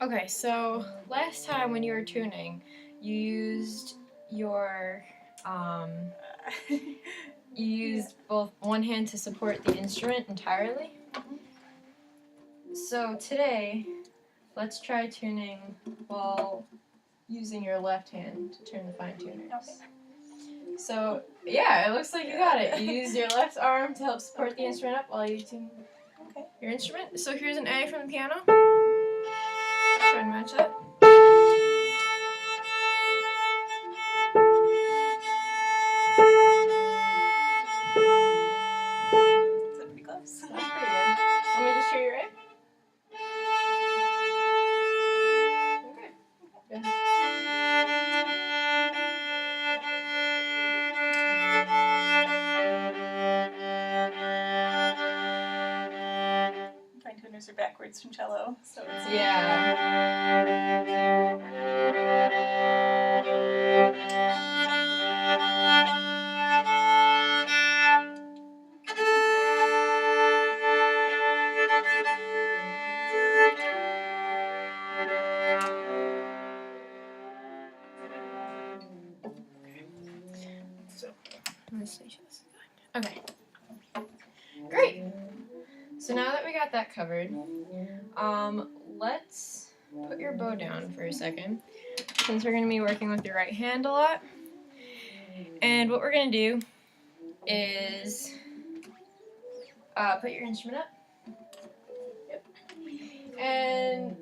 Okay, so last time when you were tuning, you used your you used both one hand to support the instrument entirely. So today, let's try tuning while using your left hand to turn the fine tuners. Okay. So yeah, it looks like you got it. You use your left arm to help support the instrument up while you tune your instrument. So here's an A from the piano. Try and match that. Is that pretty close? That's pretty good. Let me just hear your A. Okay. Good. Fine tuners are backwards from cello, so it's Okay. Great. So now that we got that covered, let's put your bow down for a second, since we're going to be working with your right hand a lot. And what we're going to do is put your instrument up. Yep. And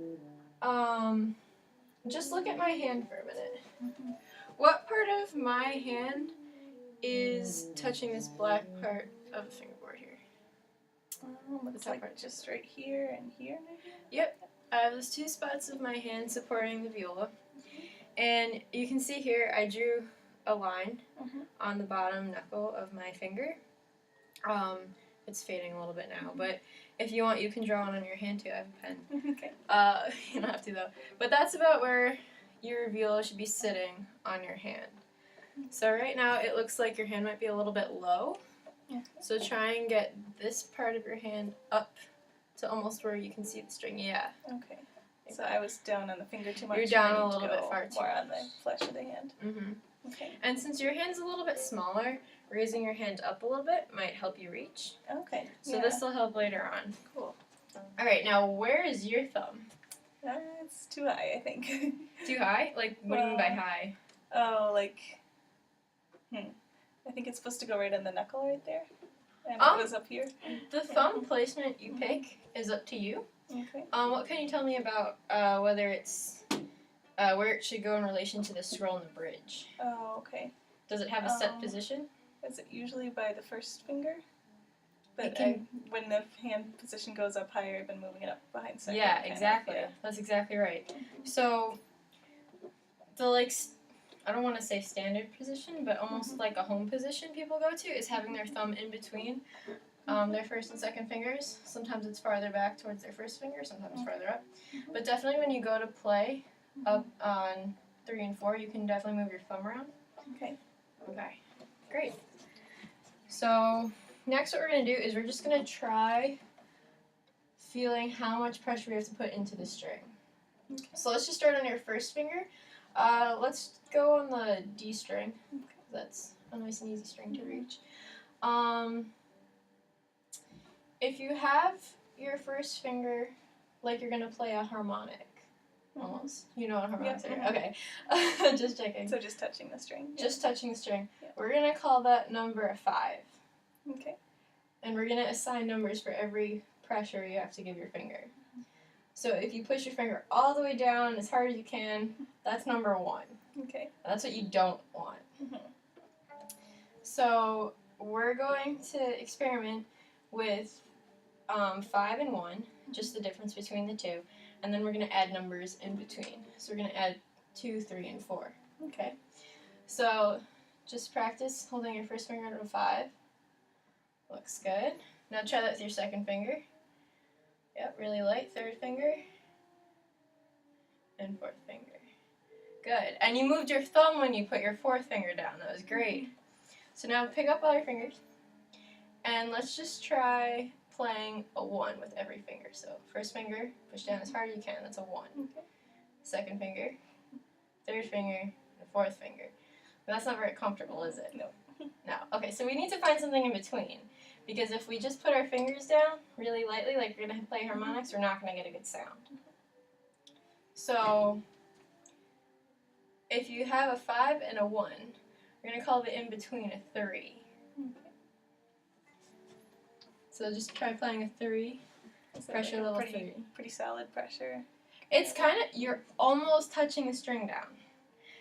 just look at my hand for a minute. What part of my hand is touching this black part of the fingerboard here? looks like just right here and here, maybe? Yep. I have those two spots of my hand supporting the viola. And you can see here I drew a line on the bottom knuckle of my finger. It's fading a little bit now, but if you want, you can draw one on your hand too. I have a pen. Okay. You don't have to though. But that's about where your viola should be sitting on your hand. So right now it looks like your hand might be a little bit low. So try and get this part of your hand up to almost where you can see the string. Yeah. Okay. So I was down on the finger too much. You're down I a need to little bit go far too more much. on the flesh of the hand. Mhm. Okay. And since your hand's a little bit smaller, raising your hand up a little bit might help you reach. Okay. So this will help later on. Cool. All right. Now where is your thumb? It's too high, I think. Too high? Like what do you mean by high? Oh, like, I think it's supposed to go right on the knuckle right there. And it was up here. The thumb placement you pick is up to you. Okay. What can you tell me about whether it's where it should go in relation to the scroll and the bridge? Oh, okay. Does it have a set position? Is it usually by the first finger? But can- when the hand position goes up higher, I've been moving it up behind second. Yeah, kind of, exactly. yeah. That's exactly right. So the I don't want to say standard position, but almost like a home position people go to is having their thumb in between their first and second fingers. Sometimes it's farther back towards their first finger, sometimes farther up. But definitely when you go to play up on 3 and 4, you can definitely move your thumb around. Okay. Okay, great. So next what we're going to do is we're just going to try feeling how much pressure we have to put into the string. Okay. So let's just start on your first finger. Let's go on the D string. That's a nice and easy string to reach. If you have your first finger like you're going to play a harmonic, almost. You know what harmonics are? Okay. Just checking. So just touching the string? Just touching the string. Yeah. We're going to call that number a 5. Okay. And we're going to assign numbers for every pressure you have to give your finger. So if you push your finger all the way down as hard as you can, that's number 1. Okay. That's what you don't want. So we're going to experiment with 5 and 1, just the difference between the two, and then we're going to add numbers in between. So we're going to add 2, 3, and 4. Okay. So just practice holding your first finger to a 5. Looks good. Now try that with your second finger. Yep, really light. Third finger. And fourth finger. Good. And you moved your thumb when you put your fourth finger down. That was great. So now pick up all your fingers. And let's just try playing a 1 with every finger. So first finger, push down as hard as you can. That's a 1. Okay. Second finger, third finger, and fourth finger. But that's not very comfortable, is it? No. No. Okay, so we need to find something in between. Because if we just put our fingers down really lightly, like we're going to play harmonics, we're not going to get a good sound. So if you have a 5 and a 1, we're going to call the in-between a 3. Okay. So just try playing a 3. Pressure like level pretty, 3. Pretty solid pressure. It's kind of, you're almost touching the string down.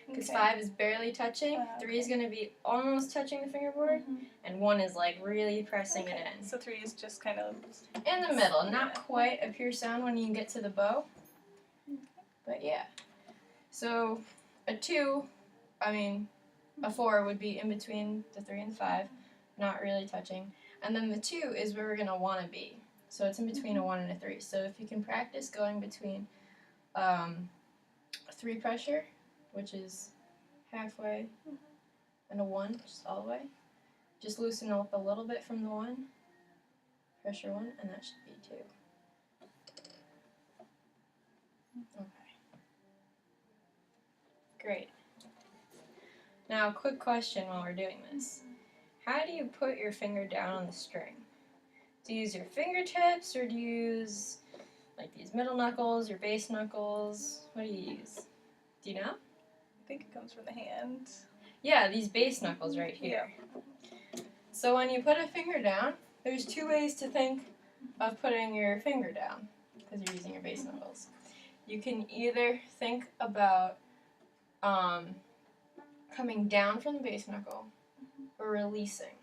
Because Okay. 5 is barely touching, 3 is okay. going to be almost touching the fingerboard, and 1 is like really pressing it in. So 3 is just kind of In the middle, not yeah. quite a pure sound when you get to the bow, but yeah. So a 2, a 4 would be in between the 3 and the 5, not really touching. And then the 2 is where we're going to want to be. So it's in between a 1 and a 3. So if you can practice going between 3 pressure, which is halfway, and a 1, just all the way. Just loosen up a little bit from the 1, pressure 1, and that should be 2. Okay. Great. Now, quick question while we're doing this. How do you put your finger down on the string? Do you use your fingertips, or do you use like these middle knuckles, your base knuckles? What do you use? Do you know? I think it comes from the hand. Yeah, these base knuckles right here. Yeah. So when you put a finger down, there's 2 ways to think of putting your finger down, because you're using your base knuckles. You can either think about coming down from the base knuckle or releasing.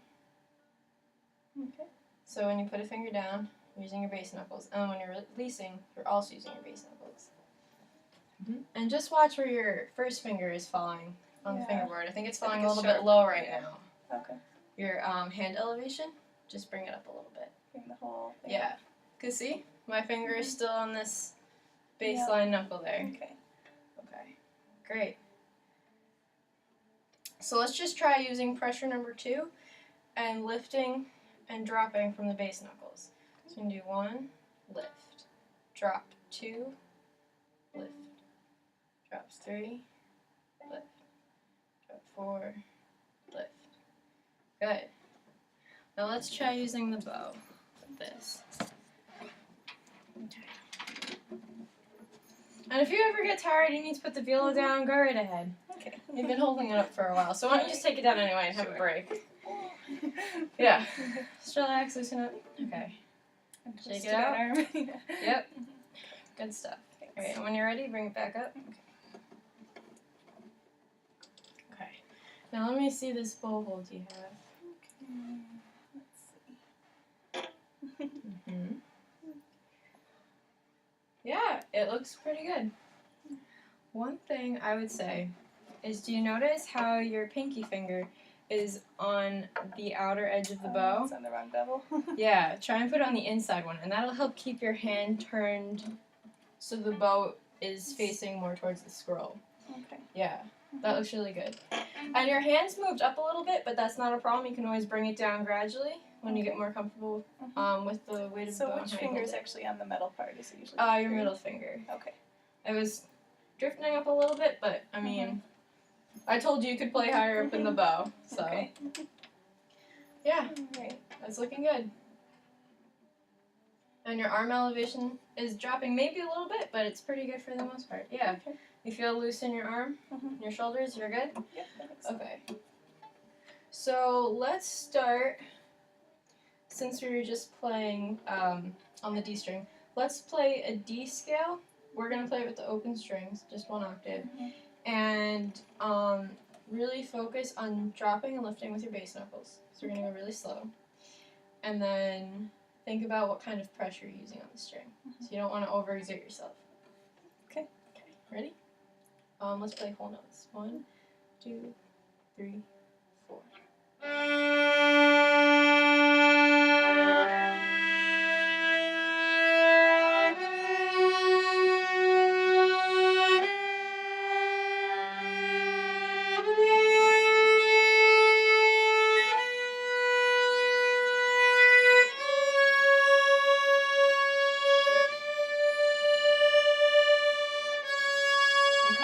Okay. So when you put a finger down, you're using your base knuckles, and when you're releasing, you're also using your base knuckles. And just watch where your first finger is falling on the fingerboard. I think it's falling a little bit low right now. Okay. Your hand elevation, just bring it up a little bit. Bring the whole thing. Yeah. Cause see, my finger is still on this baseline knuckle there. Okay. Okay. Great. So let's just try using pressure number 2 and lifting and dropping from the base knuckles. So we can do 1, lift, drop, 2, lift, drops 3, lift, drop 4, lift. Good. Now let's try using the bow with this. Okay. And if you ever get tired and you need to put the viola down, go right ahead. Okay. You've been holding it up for a while, so why don't you just take it down anyway and have a break? Yeah. Just relax, loosen up. Okay. Shake it out. Yep. Good stuff. Alright, and when you're ready, bring it back up. Okay. Now let me see this bow hold you have. Let's see. Yeah, it looks pretty good. One thing I would say is, do you notice how your pinky finger is on the outer edge of the bow? It's on the wrong bevel. Yeah, try and put it on the inside one, and that'll help keep your hand turned so the bow is facing more towards the scroll. Okay. Yeah, that looks really good. And your hand's moved up a little bit, but that's not a problem. You can always bring it down gradually when you get more comfortable with the weight of the bow. So which finger is actually on the metal part? Is it usually? Your middle finger. Okay. It was drifting up a little bit, but I mean, I told you could play higher up in the bow, so Okay. yeah, Right. that's looking good. And your arm elevation is dropping maybe a little bit, but it's pretty good for the most part. Yeah. Okay. You feel loose in your arm, your shoulders, you're good? Yep, that makes sense. Okay. So let's start, since we were just playing on the D string, let's play a D scale. We're going to play with the open strings, just 1 octave. And really focus on dropping and lifting with your bass knuckles. So we're going to go really slow. And then think about what kind of pressure you're using on the string. So you don't want to overexert yourself. Okay. Okay, ready? Let's play whole notes. 1, 2, 3, 4.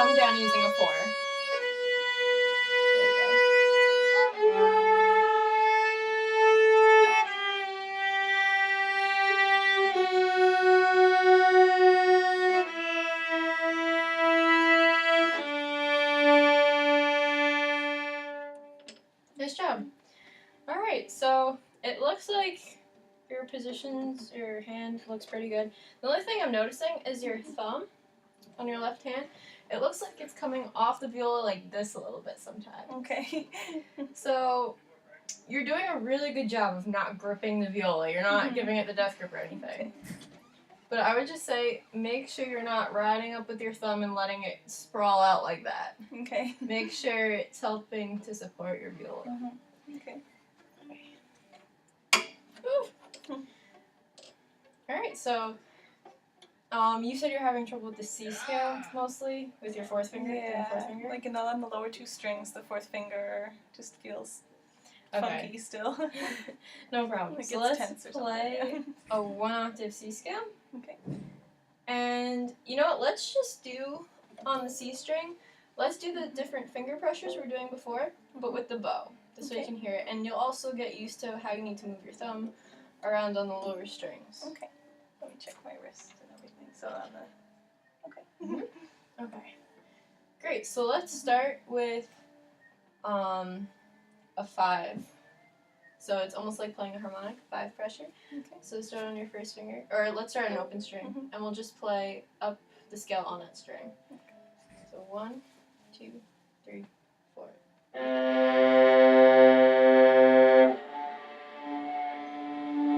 come down using a 4. There you go. Nice job. Alright, so it looks like your positions, your hand looks pretty good. The only thing I'm noticing is your thumb on your left hand. It looks like it's coming off the viola like this a little bit sometimes. Okay. So you're doing a really good job of not gripping the viola. You're not giving it the death grip or anything. Okay. But I would just say make sure you're not riding up with your thumb and letting it sprawl out like that. Okay. Make sure it's helping to support your viola. Okay. Alright, so you said you're having trouble with the C scale mostly, with your fourth finger? Yeah, Fourth finger? like on the lower 2 strings, the 4th finger just feels funky still. No problem. Like So it's let's tense or play something. a 1-octave C scale. Okay. And you know what, let's just do, on the C string, let's do the different finger pressures we were doing before, but with the bow. This way you can hear it. And you'll also get used to how you need to move your thumb around on the lower strings. Okay. Let me check my wrist and everything. So on the... Okay. Okay. Great, so let's start with a 5. So it's almost like playing a harmonic, 5 pressure. Okay. So start on your first finger, or let's start an open string, and we'll just play up the scale on that string. Okay. So 1, 2, 3, 4.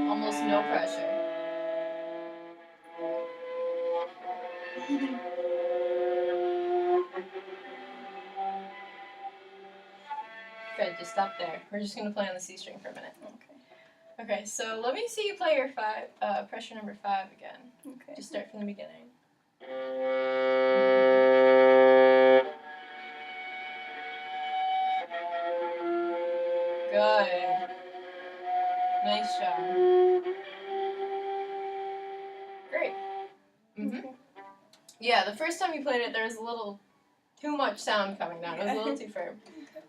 Almost no pressure. Good, just stop there. We're just going to play on the C string for a minute. Okay. Okay, so let me see you play your pressure number 5 again. Okay. Just start from the beginning. Good. Nice job. Great. Yeah, the first time you played it, there was a little too much sound coming down. It was a little too firm.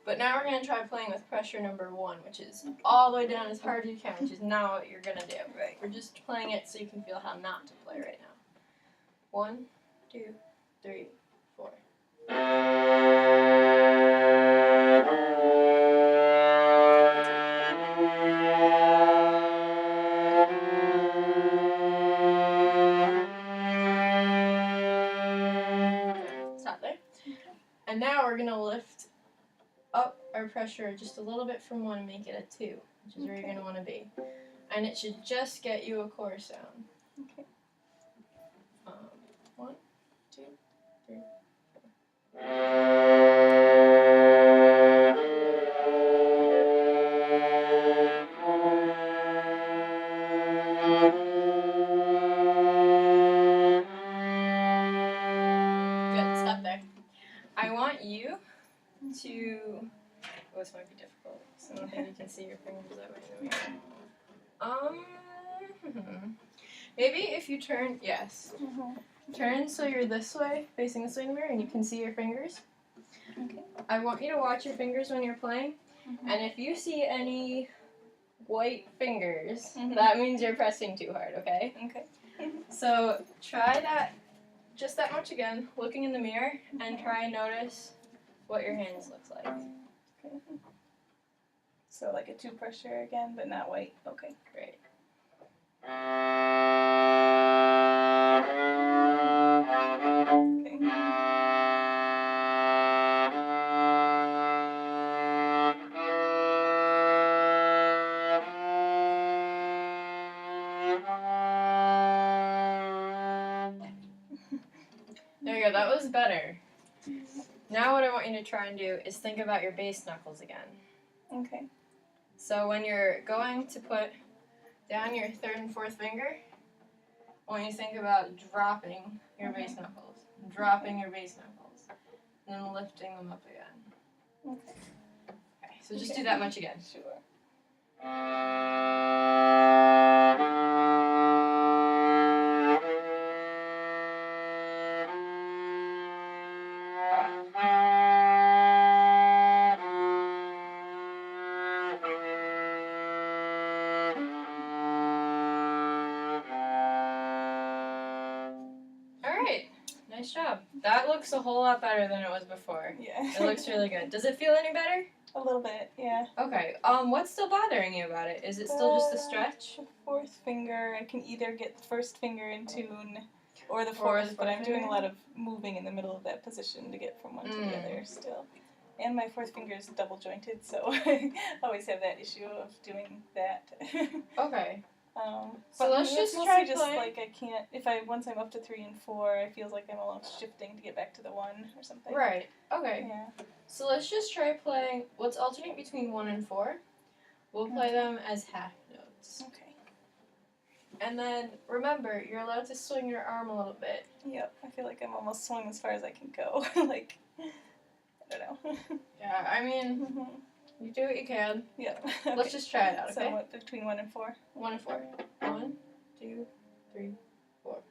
But now we're going to try playing with pressure number 1, which is all the way down as hard as you can, which is not what you're going to do. Right. We're just playing it so you can feel how not to play right now. 1, 2, 3, 4. Stop there. And now we're going to lift up our pressure just a little bit from 1 and make it a 2, which is where you're going to want to be. And it should just get you a core sound. Okay. 1, 2, 3, 4. Good, stop there. I want you to... Oh, this might be difficult, so I don't think you can see your fingers that way in the mirror. Maybe if you turn, turn so you're this way, facing this way in the mirror, and you can see your fingers. Okay. I want you to watch your fingers when you're playing, and if you see any white fingers, that means you're pressing too hard, okay? Okay. So try that, just that much again, looking in the mirror, and try and notice what your hands looks like. Okay. So like a 2 pressure again, but not white. Okay. Great. Okay. There you go, that was better. Now what I want you to try and do is think about your bass knuckles again. Okay. So when you're going to put down your 3rd and 4th finger, I want you to think about dropping your bass knuckles. Dropping your bass knuckles. And then lifting them up again. Okay. Okay, so just do that much again. Sure. right. Nice job. That looks a whole lot better than it was before. Yeah. It looks really good. Does it feel any better? A little bit, yeah. Okay. What's still bothering you about it? Is it still just the stretch? The fourth finger, I can either get the first finger in tune or the Or fourth, the but fourth I'm doing a finger? lot of moving in the middle of that position to get from one to the other still. And my fourth finger is double jointed, so I always have that issue of doing that. Okay. So let's it's just mostly try just playing. like I can't, once I'm up to 3 and 4, I feel like I'm almost shifting to get back to the 1 or something. Right. Okay. Yeah. So let's just try playing. Let's alternate between 1 and 4. We'll play them as half notes. Okay. And then remember, you're allowed to swing your arm a little bit. Yep. I feel like I'm almost swung as far as I can go. Like, I don't know. Yeah, I mean, you do what you can. Yep. Let's just try it out, okay? So what, between 1 and 4? 1 and 4. 1, 2, 3, 4.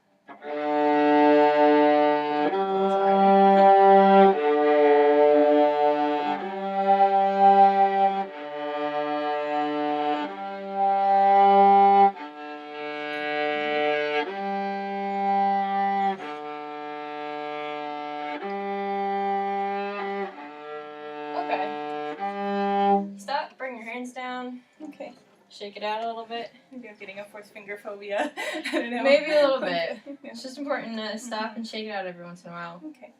Okay. Stop. Bring your hands down. Okay. Shake it out a little bit. Maybe I'm getting a fourth finger phobia. I don't know. Maybe a little bit. Yeah. It's just important to stop and shake it out every once in a while. Okay.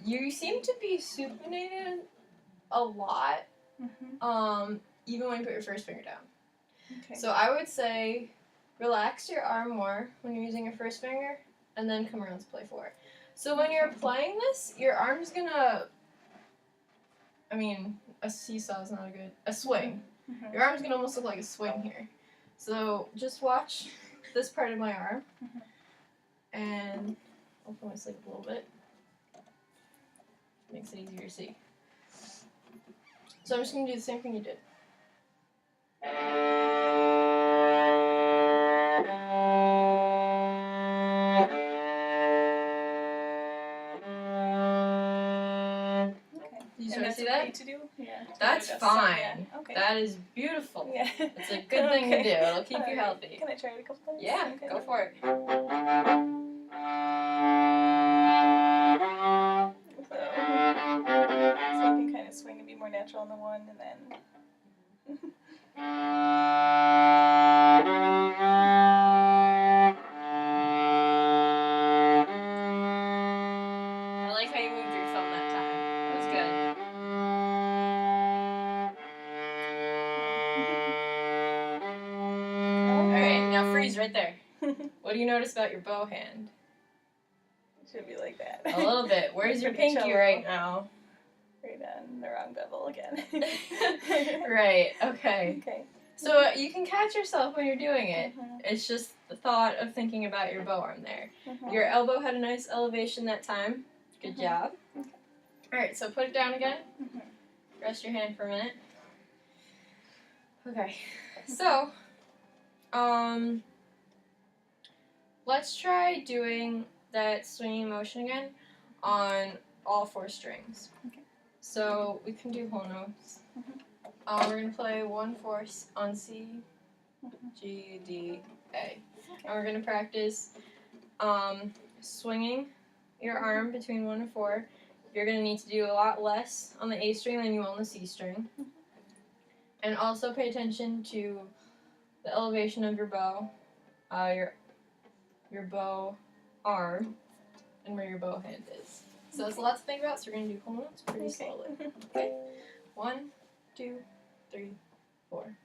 You seem to be supinated a lot. Even when you put your first finger down. Okay. So I would say relax your arm more when you're using your first finger, and then come around to play 4. So when you're playing this, your arm's gonna, I mean, a seesaw is not a swing. Your arm's gonna almost look like a swing here. So just watch this part of my arm, and I'll put my sleeve up a little bit. Makes it easier to see. So I'm just gonna do the same thing you did. You And sort of that's see okay that? to do? Yeah. That's Just fine. yeah. Okay. That is beautiful. Yeah. It's a good thing to do. It'll keep you Alright. healthy. Can I try it a couple times? Yeah, Okay. go for it. So I can kind of swing and be more natural on the 1 and then... I like how you moved your thumb that time. That was good. Alright, now freeze right there. What do you notice about your bow hand? It should be like that. A little bit. Where's your Pretty pinky cello. right now? Right on the wrong bevel again. Right, okay. Okay. So you can catch yourself when you're doing it. It's just the thought of thinking about your bow arm there. Your elbow had a nice elevation that time. Good job. Alright, so put it down again. Rest your hand for a minute. Okay. So, let's try doing that swinging motion again on all 4 strings. Okay. So we can do whole notes. We're gonna play 1/4 on C, G, D, A. And we're gonna practice swinging your arm between 1 and 4. You're gonna need to do a lot less on the A string than you will on the C string. And also pay attention to the elevation of your bow, your bow arm, and where your bow hand is. So it's a lot to think about, so we're going to do whole notes pretty slowly. Okay? 1, 2, 3, 4.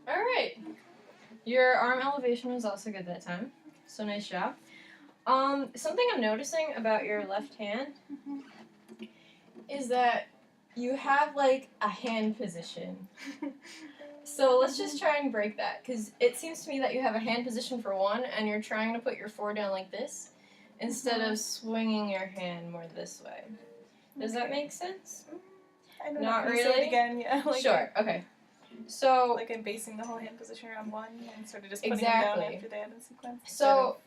Alright. Your arm elevation was also good that time, so nice job. Something I'm noticing about your left hand is that you have like a hand position. So let's just try and break that, because it seems to me that you have a hand position for one, and you're trying to put your four down like this, instead of swinging your hand more this way. Does that make sense? I don't Not know. Can you say really? it again? Yeah. Like Sure, okay. So, like I'm basing the whole hand position around one and sort of just putting Exactly. them down after that in sequence. so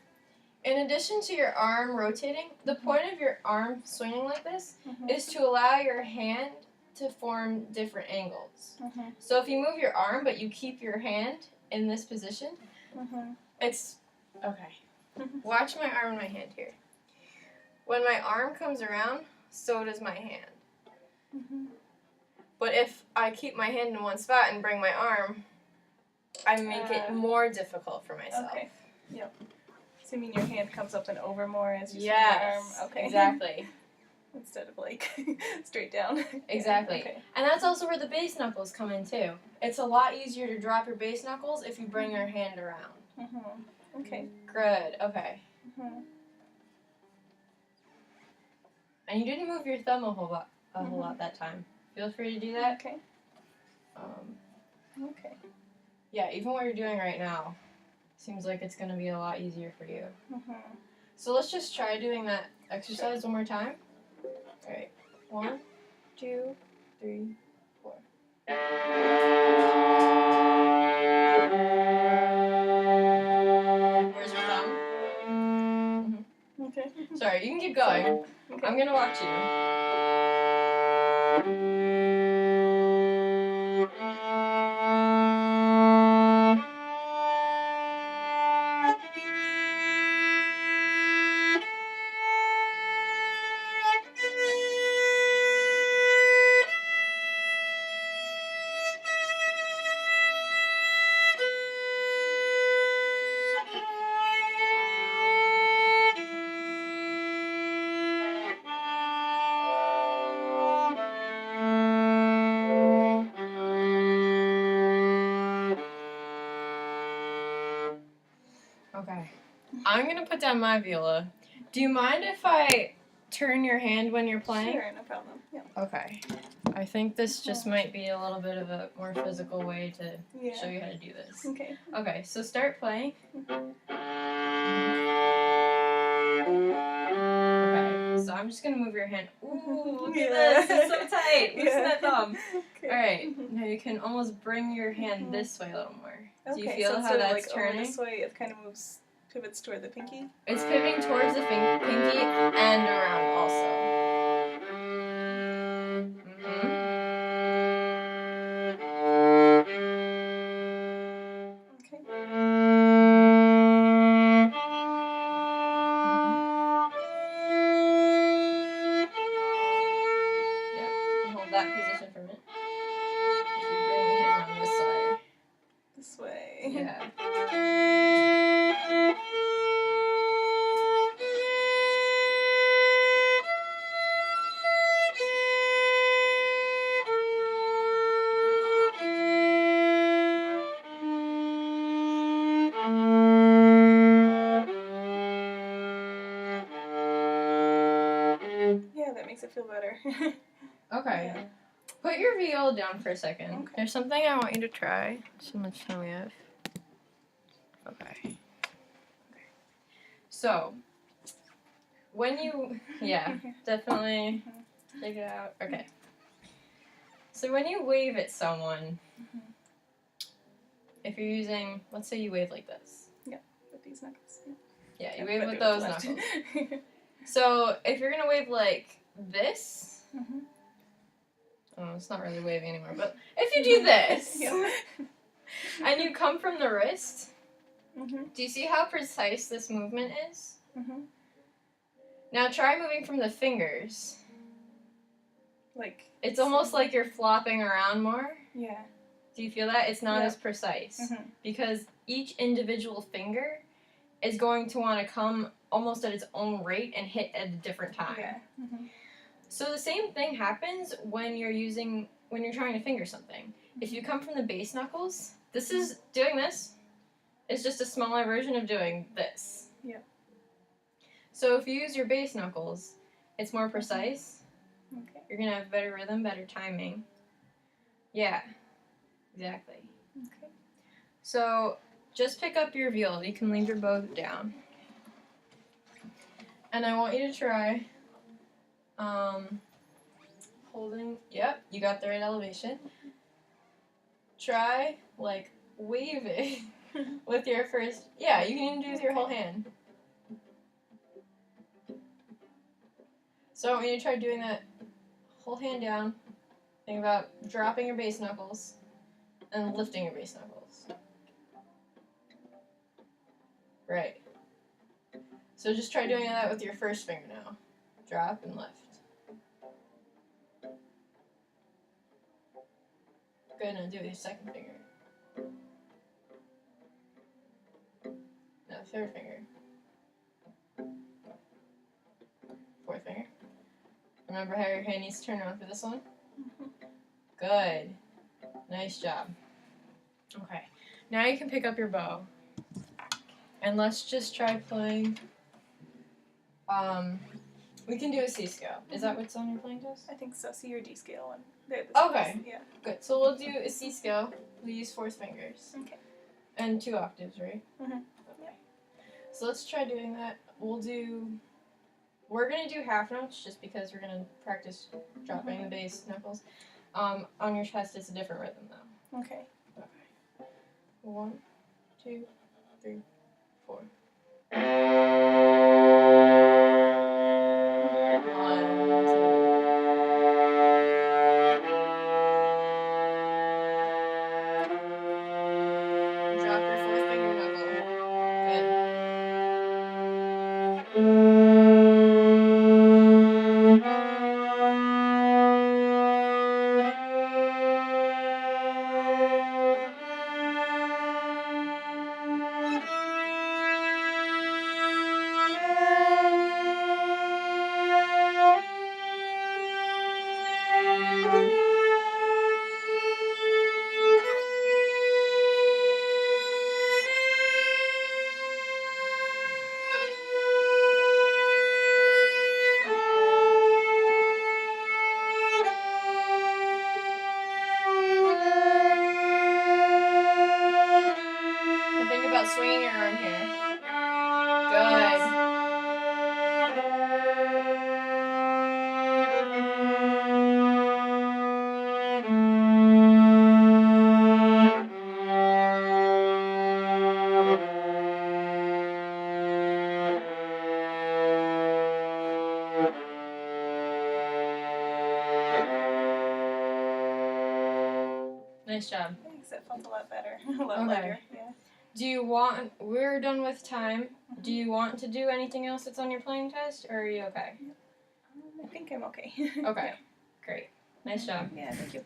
in addition to your arm rotating, the point of your arm swinging like this is to allow your hand to form different angles. So if you move your arm but you keep your hand in this position, it's okay. Watch my arm and my hand here. When my arm comes around, so does my hand. But if I keep my hand in one spot and bring my arm, I make it more difficult for myself. Okay. Yep. So you mean your hand comes up and over more as you swing Yes, your arm? Okay. exactly. Instead of like straight down. Exactly. Okay. And that's also where the base knuckles come in too. It's a lot easier to drop your base knuckles if you bring your hand around. Okay. Good, okay. And you didn't move your thumb a whole lot that time. Feel free to do that. Okay. Okay. Yeah, even what you're doing right now seems like it's going to be a lot easier for you. So let's just try doing that exercise one more time. Alright. 1, 2, 3, 4. Where's your thumb? Okay. Sorry, you can keep going. Okay. I'm going to watch you. Okay. I'm going to put down my viola. Do you mind if I turn your hand when you're playing? Sure, no problem. Yeah. Okay. I think this just might be a little bit of a more physical way to show you how to do this. Okay. Okay, so start playing. Okay, so I'm just going to move your hand. Ooh, look at this. It's so tight. Loosen that thumb. Okay. Alright, now you can almost bring your hand this way a little more. Do you feel so how that's like turning? Over this way, it kind of pivots toward the pinky. It's pivoting towards the pinky and around also. Okay. Yep. Hold that position for a minute. If you bring your hand around this side. This way. Yeah. Yeah, that makes it feel better. Okay. Yeah. Put your viola down for a second. Okay. There's something I want you to try. See how much time we have. Okay. So, when you, definitely take it out. Okay. So when you wave at someone, if you're using, let's say you wave like this. With these knuckles. Yeah, you wave with those knuckles. So if you're gonna wave like this, oh, it's not really waving anymore, but if you do this, and you come from the wrist, do you see how precise this movement is? Now try moving from the fingers. Like, It's almost like you're flopping around more. yeah. Do you feel that? It's not as precise. Because each individual finger is going to want to come almost at its own rate and hit at a different time. Yeah. So the same thing happens when you're trying to finger something. If you come from the base knuckles, doing this is just a smaller version of doing this. Yep. So if you use your bass knuckles, it's more precise. Okay. You're gonna have better rhythm, better timing. Yeah, exactly. Okay. So just pick up your viola. You can leave your bow down. And I want you to try holding, yep, you got the right elevation. Try, like, waving with your first, yeah, you can even do it with your whole hand. So I want you to try doing that whole hand down. Think about dropping your bass knuckles and lifting your bass knuckles. Right. So just try doing that with your first finger now. Drop and lift. Good, now do it with your second finger. Now third finger. Fourth finger. Remember how your hand needs to turn around for this one? Good. Nice job. Okay. Now you can pick up your bow. And let's just try playing. We can do a C scale. Is that what's on your playing test? I think so. C or D scale one. They're the Okay. scales, yeah. Good. So we'll do a C scale. We use fourth fingers. Okay. And 2 octaves, right? Mhm. Okay. So let's try doing that. We're gonna do half notes just because we're gonna practice dropping the bass knuckles. On your chest, it's a different rhythm though. Okay. Okay. 1, 2, 3, 4. 1, 2. Drop your fourth finger knuckle. And think about swinging your arm here. Good. Nice job. Thanks. That felt a lot better. A lot lighter. Yeah. We're done with time. Do you want to do anything else that's on your playing test, or are you okay? I think I'm okay. Okay. Great. Nice job. Yeah. Thank you.